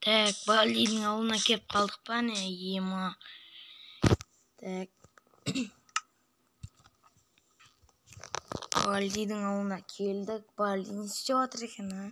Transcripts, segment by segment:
Так, Балдидің ауылына кеп қалдық па не? Ема. Так. Балдидің ауылына келдік. Балди не істеп жатыр екен, а?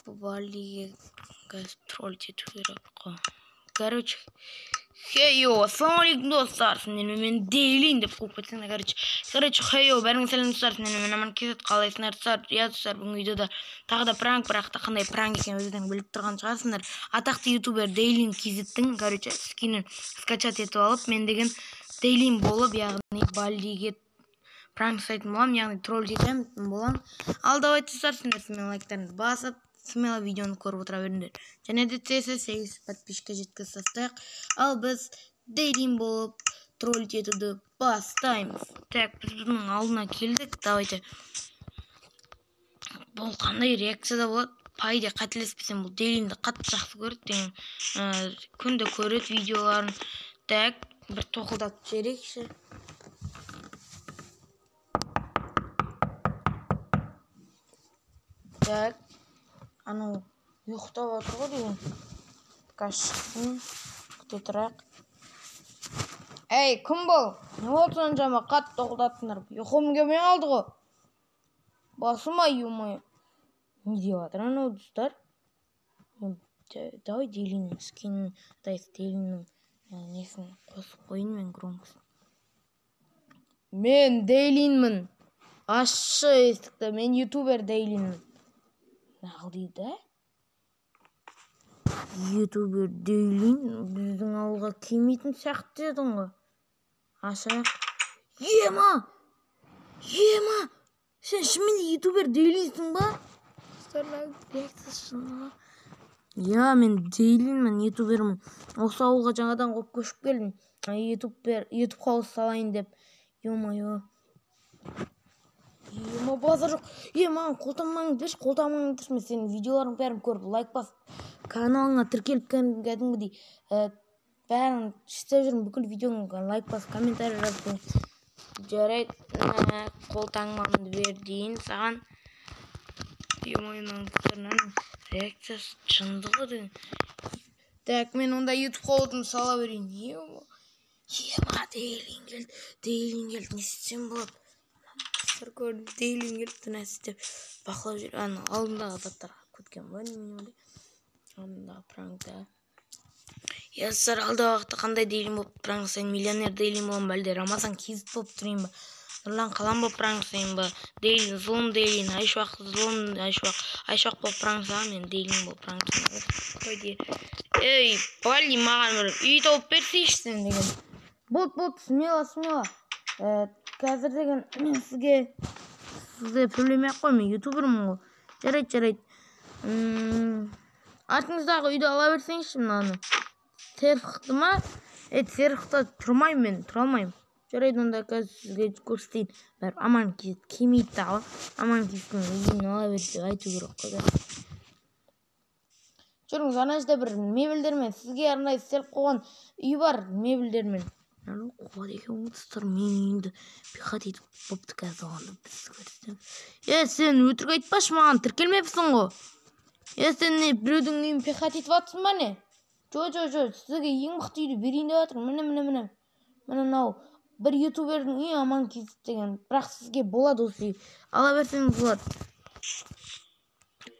Бұл Балдиге тролль ету керек қой. Короче, хейо, ассалаумалейкум достар. Сендермен мен дейлейін деп қойып кетсеңдер, короче, хейо, бәріңіз сәлем достар. Сендермен мен аман кезет қалайсыңдар достар? Иә достар, бүгінгі видеода тағы да пранк, бірақ та қандай пранк екен өздерің біліп тұрған шығарсыңдар. Атақты ютубер Дейлин Кизеттің, короче, скинін скачат етіп алып, мен деген Дейлин болып, яғни Балдиге пранк жасайтын боламын, яғни тролль ететін боламын. Ал давайте достар, сендер лайктарыңызды басып, смело видеоны көріп отыра беріңдер. Және де тез 8 подписчикке жеткізсек, ал біз Дейлин болып тролль етуді бастаймыз. Так, біз бұның алдына келдік. Давайте. Бұл қандай реакцияда болады? Пайда қателеспесем, бұл Дейлинді қатты жақсы көреді деген. Күнде көреді видеоларын. Так, бір тоқылдап жіберейікші. Так. Анау ұйықтап отыр ғой деген. Шықсын. Күте тұрайық. Ей, кім бұл? Не болды соншама қатты тоқылдаттыңдар? Ұйқым келмей қалды ғой. Басыма юмай. Не деп жатыр анау достар? Давай Дейлиннің скинін, Дейлиннің несін қосып қойын мен громкосын. Мен Дейлинмін. Ашы естікті. Мен ютубер Дейлинмін. Нағыл дейді, ютубер Дейлин біздің ауылға келмейтін сияқты дедің ғой. Ашайық. Ема! Сен шынымен ютубер Дейлинсің ба? Я, мен Дейлинмін, ютубермін. Осы ауылға жаңадан қоп көшіп келдім. Ютуб қауыз салайын деп. Ема, базар жоқ. Маған қолтаңмаңды мен сенің видеоларың бәрін көріп, лайк басып, каналыңа тіркеліп кәдімгідей бәрін істеп жүрмін, бүкіл видеоңа лайк басып, комментарий жазып. Жарайды, қолтаңмамды бер дейін саған. Емайның реакциясы шындығы деген. Так, мен онда ютуб қауызын сала берейін. Ема, Дейлин келді, не істесем болады? Көрді, Дейлин келіпті нәрсетеп бақылап жүр. Алдындағы заттарға көткен ба? Алдындағы пранкта. Ясыр, алда уақытта қандай Дейлин болып пранк жасайын? Миллионер Дейлин болам ба? Әлде Рамазан Кизет болып тұрайын ба? Нұрлан Қалам болып пранк жасайын ба? Дейлин, зұлым Дейлин, Айшуақ зұлым Айшуақ болып пранк жасайын, мен Дейлин болып пранк жасайын. Ей, Балди, маған бір үй тауып берсейші сен деген. Болды, смело. Қазір деген мен сізге проблема қой, мен ютубермін ғой. Жарайды. Артыңыздағы үйді ала берсеңші мынаны. Серфіқты ма? Серфіқта тұрмаймын мен, тұра алмаймын. Жарайды, онда қазір сізге көрсетейін. Бәрі аман кезет кемейді дағы. Аман кезеттің үйін ала берсе айту керек қой. Жүріңіз, ана жерде бір мебельдермен сізге арнайы істеліп қойған үй бар, мебельдермен. Қуат екен ұмытыстыр, мен үйінді пихат етіп бопты қазір оғанда біз көрсетем. Сен өтірік айтпашы, маған тіркелмепсің ғой. Сен біреудің үйін пихат етіп атсың ба не? Жоқ, сізге ең мықты үйді берейін деп жатыр. Міне. Мынау бір ютубердің үйі аман кезет деген. Бірақ сізге болады осы үй. Ала берсеңіз болады.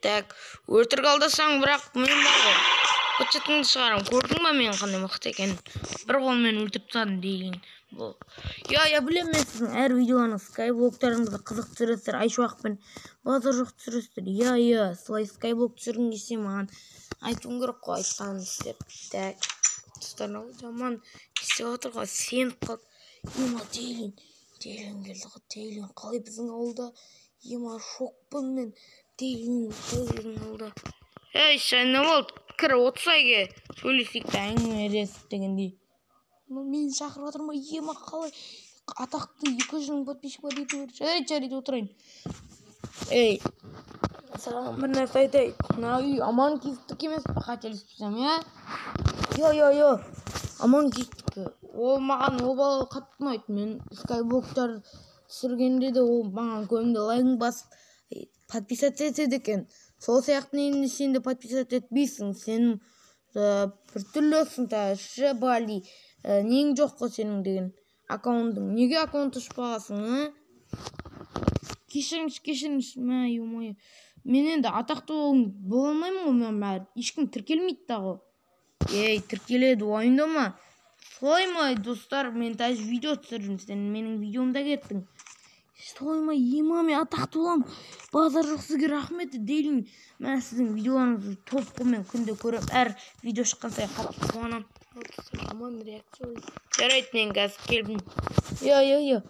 Так, өтірік алдасаң, бірақ мен бар ғой. Көтчетіңді шығарам, көрдің ба мен қандай мықты екен? Бір қолмен өлтіріп тастадым Дейлин. Я білем мен сіздің әр видеоларыңыз скайблоктарыңызды қызық түсіресіздер, Айшуақпен базар жоқ түсіресіздер. Я, солай скайблок түсіргің келсе маған айтуың керек қой, айтқанын істеп. Так, достар, жаман істеп отыр ғой, сеніп қалды. Ема, Дейлин келді ғой, Дейлин қалай біздің ауылда? Ема, шокпын мен, Дейлин қалай біздің ауылда? Сен не болды? Кір, отсайге сөйлесейік та әңгімелесіп дегендей. Мені шақырып жатыр ма? Ема, қалай атақты 200 мың подписчик бар ету керек. Жарайды, отырайын. Саған бір нәрсе айтайын. Мына үй аман кезеттік емес пе, қателеспесем, Йо. Аман кезеттік. Ол маған ол бала қатты ұнайды. Мен скайблоктар түсіргенде де ол маған көңілді лайк басып подписаться етеді екен. Сол сияқты енді сен де подписать етпейсің. Сен бір түрлісің та Бали. Нең жоқ қой сенің деген аккаунтың. Неге аккаунт ашпағасың, Кешіріңіз, мә, ё-моё. Мен енді атақты бола алмаймын ғой, мен ешкім тіркелмейді да ғой. Тіркеледі, уайымдама. Солай ма, достар, мен тәж видео түсірдім, сен менің видеомда кеттің. Солай ма, мен атақты болам. Базар жоқ, сізге рахмет дейлін. Мен сіздің видеоларыңызды топ қоймен күнде көріп, әр видео шыққан сайын қатты қуанам. Аман реакция болды. Жарайды, мен қазір келдім. Йо.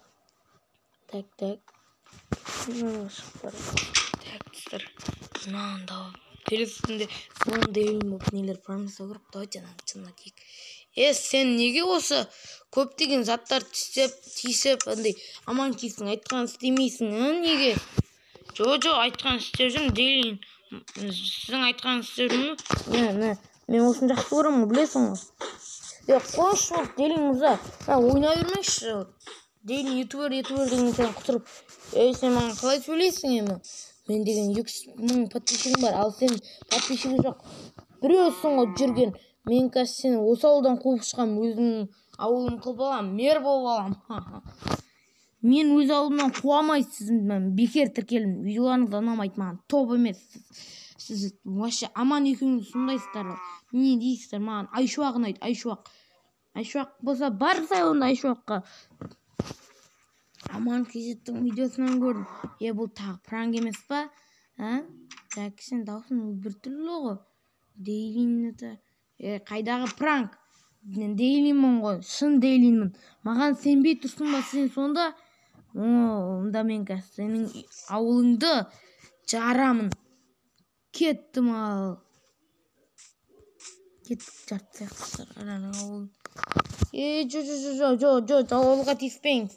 Так. Достар, мынанда келесінде соның дейлін болып нелер промыса көріп, давайте чынына кейік. Сен неге осы көптеген заттар тиісіп, аман кейсің, айтқан істемейсің, неге? Жоқ, айтқан істеп жүрмін, дейлін. Сіздің айтқан істеп жүрмін. Мен осын жақсы көремін, білесің ғой. Қойшы болып, дейлін мұза. Ойнай бермекші. Дейлін ютубер деген сен құтырып. Сен маған қалай сөйлейсің емі? Мен деген 200 мың подписчигім бар, ал сен подписчигі жоқ. Біреусің ғой жүрген. Мен қазір сені осы ауылдан қуып шықам, өзінің ауылым қылып алам, мер болып алам. Мен өз ауылымнан қуамайсыз, мен бекер тіркелдім. Видеоларыңыз ұнамайды маған, топ емес. Сіз вообще аман екеуіңіз сондайсыздар. Не дейсіздер маған? Айшуақ ұнайды, Айшуақ. Айшуақ болса барсай онда Айшуаққа. Аман кезеттің видеосынан көрдім. Бұл тағы пранк емес па? Сен даусың біртүрлі ғой. Дейлінді. Қайдағы пранк? Дейлінмін ғой, шын дейлінмін. Маған сенбей тұрсын ба сен сонда? Онда мен қазір сенің ауылыңды жарамын. Кеттім ал. Кеттік жарты сияқтыстар араның ауылын. Жо, ауылға тиіспеңіз.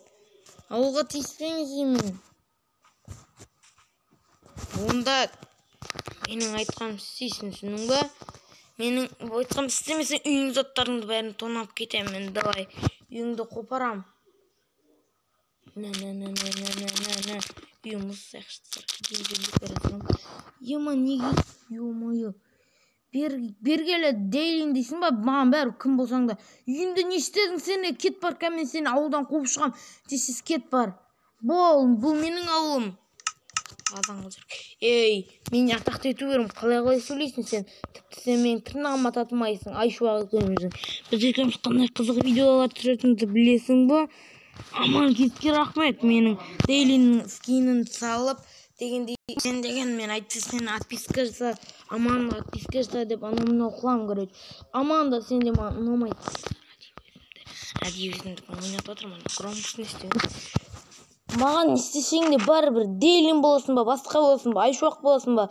Ауылға тиіспеңіз емін. Онда менің айтқаным істейсің, түсінің ба? Менің айтқаным істемесең, үйің заттарыңды бәрін тонап кетемін. Давай, үйіңді қопарам. Үйім мұз сияқтыстар. Неге? Ё-моё. Бергелі дейлін дейсің ба? Маған бәрі кім болсаң да. Үйімді не істедің сені? Кет бар, кәмен сені ауылдан қуып шығам. Тесіз кет бар. Бұл менің ауылым. Мен атақты ету керім. Қалай сөйлейсің сен? Тіпті сен менің тырнағыма татымайсың. Айшуағы көрмейсің. Біз екеуміз қандай қызық видеолар түсіретінді білесің ба? Аман кетке рахмет. Менің дейлінің скинін салып дегендей сен деген мен айтты сен отписка жаса, Аман отписка жаса деп анамына құлам көреді. Аман да сен де маған ұнамайды. Ради өзімді ойнап отырмын. Громкосын істеуін. Маған істесең де бәрібір дейлін болсын ба, басқа болсын ба, Айшуақ болсын ба.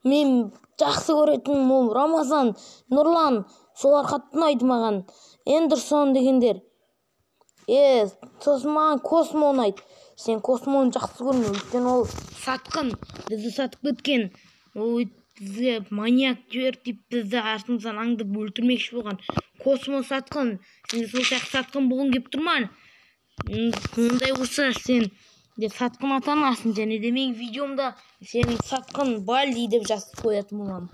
Мен жақсы көретінім ол Рамазан, Нұрлан, солар қатты ұнайды маған. Эндерсон дегендер. Сосын маған Космо ұнайды. Сен Космоны жақсы көрме, өйткені ол сатқын, бізді сатып кеткен. Ол бізге маньяк жіберіп деп бізді артымыздан аңдып өлтірмекші болған. Космо сатқын. Сен сол сияқты сатқын болғың келіп тұрман. Ондай болса сен де сатқын атанасың, және де мен видеомда сенің сатқын Бали деп жазып қоятын боламын.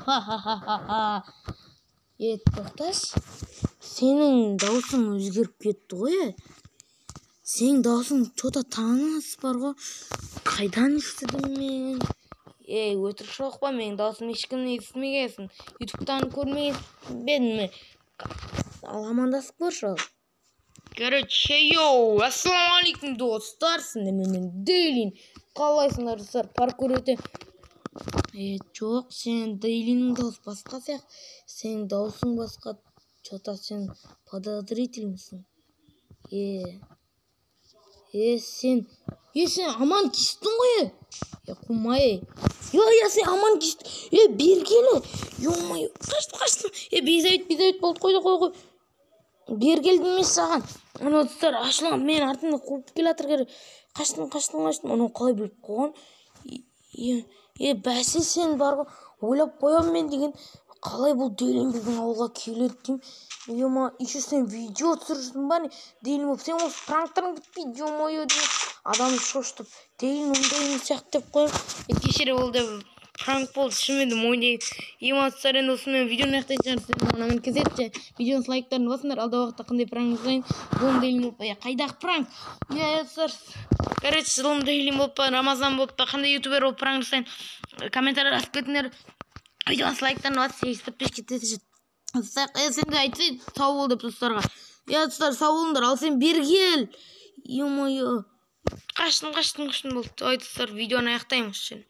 Тоқташ, сенің даусың өзгеріп кетті ғой. Сенің даусың что-то таныс бар ғой. Қайдан естідім мен? Өтірік шоқпа, менің даусым ешкімнен естімегенсің. Ютубтан көрмеген бе? Ал амандасып көрші ал. Короче, ассалаумалейкум достар, сендермен дейлин. Қалайсыңдар достар, парк көреді. Жоқ, сен дейлиннің даусы басқа сияқты. Сен даусың басқа. Что-то сен подозрительмісің. Сен аман кестің ғой. Құмай. Сен аман кестің. Бергелі. Ё-моё, қаштым. Безайт болды, қой. Бергелдім емес саған. Ана достар, ашылған мен артымда қуып келатыр керек. Қаштым. Оны қалай біліп қойған? Бәсе сен бар ғой. Ойлап қоям мен деген. Қалай бұл дейлін біздің ауылға келеді дейм. Еще сен видео түсірсің ба не? Дейлін болып, сен осы пранктарың бітпейді, ё-моё дейм. Адамды шошытып, дейлін ондай емес сияқты деп қойым. Кешіре ол деп Prank болды, шынымен ойнай. Ематсар енді осымен видеоны аяқтайтын шығарсыз. Мына мен кезетші видеоның лайктарын басыңдар. Алдағы уақытта қандай пранк жасайын. Зұлым дейлім болып па? Қайдағы пранк? Ематсар. Короче, зұлым дейлім болып па? Рамазан болып па? Қандай ютубер болып пранк жасайын? Комментарий жазып кетіңдер. Видеоның лайктарын басып, подписчик етесіз. Сен де айтсай сау бол деп достарға. Достар, сау болыңдар. Ал сен бері кел. Ё-моё. Қаштым болды. Ой, достар, видеоны аяқтаймыз.